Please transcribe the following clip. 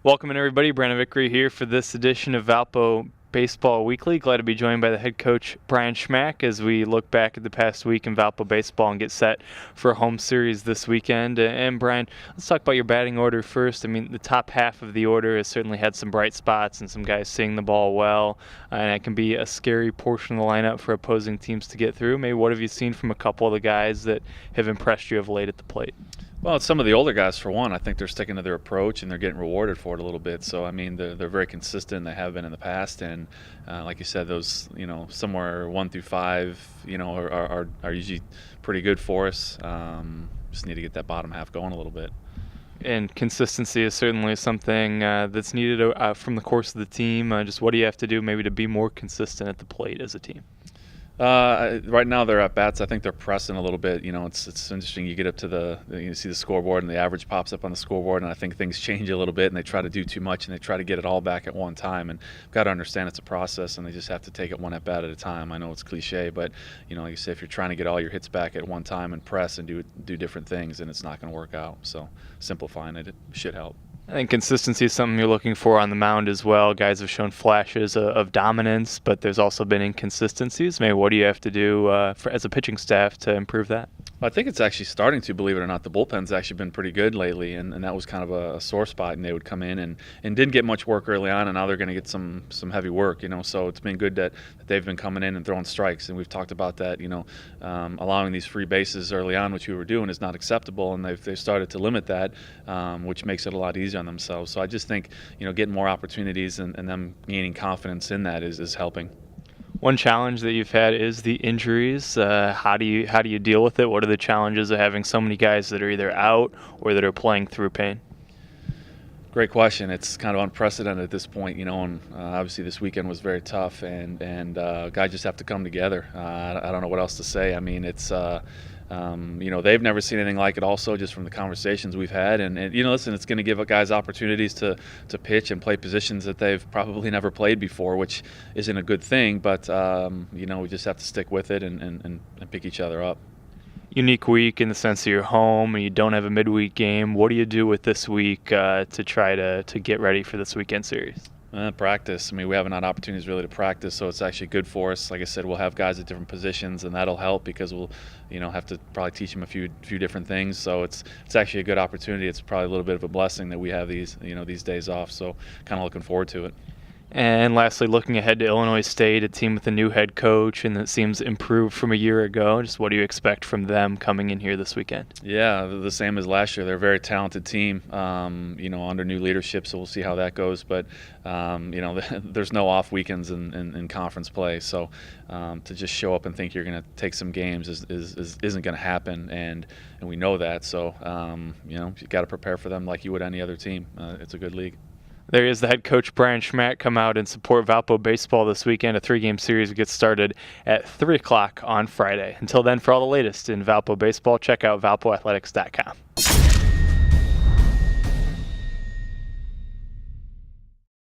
Welcome in everybody, Brandon Vickery here for this edition of Valpo Baseball Weekly. Glad to be joined by the head coach Brian Schmack as we look back at the past week in Valpo baseball and get set for a home series this weekend. And Brian, let's talk about your batting order first. I mean, the top half of the order has certainly had some bright spots and some guys seeing the ball well, and it can be a scary portion of the lineup for opposing teams to get through. Maybe what have you seen from a couple of the guys that have impressed you of late at the plate? Well, it's some of the older guys, for one. I think they're sticking to their approach and they're getting rewarded for it a little bit. So, I mean, they're very consistent. They have been in the past. And like you said, those, somewhere 1 through 5, are usually pretty good for us. Just need to get that bottom half going a little bit. And consistency is certainly something that's needed from the course of the team. Just what do you have to do maybe to be more consistent at the plate as a team? Right now, their at bats, I think they're pressing a little bit. It's interesting. You get up to you see the scoreboard, and the average pops up on the scoreboard, and I think things change a little bit, and they try to do too much, and they try to get it all back at one time. And you've got to understand it's a process, and they just have to take it one at bat at a time. I know it's cliche, but like you say, if you're trying to get all your hits back at one time and press and do different things, then it's not going to work out. So simplifying it should help. I think consistency is something you're looking for on the mound as well. Guys have shown flashes of dominance, but there's also been inconsistencies. Maybe what do you have to do as a pitching staff to improve that? I think it's actually starting to, believe it or not. The bullpen's actually been pretty good lately, and that was kind of a sore spot, and they would come in and didn't get much work early on, and now they're going to get some heavy work, so it's been good that they've been coming in and throwing strikes, and we've talked about that, allowing these free bases early on, which we were doing, is not acceptable, and they've started to limit that, which makes it a lot easier on themselves. So I just think, getting more opportunities and them gaining confidence in that is helping. One challenge that you've had is the injuries. How do you deal with it? What are the challenges of having so many guys that are either out or that are playing through pain? Great question. It's kind of unprecedented at this point, and obviously this weekend was very tough, and guys just have to come together. I don't know what else to say. I mean, it's they've never seen anything like it also, just from the conversations we've had. And listen, it's going to give guys opportunities to pitch and play positions that they've probably never played before, which isn't a good thing. But, we just have to stick with it and pick each other up. Unique week in the sense that you're home and you don't have a midweek game. What do you do with this week to try to get ready for this weekend series? Practice. I mean, we haven't had opportunities really to practice, so it's actually good for us. Like I said, we'll have guys at different positions, and that'll help because we'll, have to probably teach them a few different things. So it's actually a good opportunity. It's probably a little bit of a blessing that we have these days off. So kind of looking forward to it. And lastly, looking ahead to Illinois State, a team with a new head coach and that seems improved from a year ago. Just what do you expect from them coming in here this weekend? Yeah, the same as last year. They're a very talented team, under new leadership, so we'll see how that goes. But, there's no off weekends in conference play. So to just show up and think you're going to take some games isn't going to happen, and we know that. So, you've got to prepare for them like you would any other team. It's a good league. There is the head coach, Brian Schmack, come out and support Valpo baseball this weekend. A 3-game series gets started at 3 o'clock on Friday. Until then, for all the latest in Valpo baseball, check out valpoathletics.com.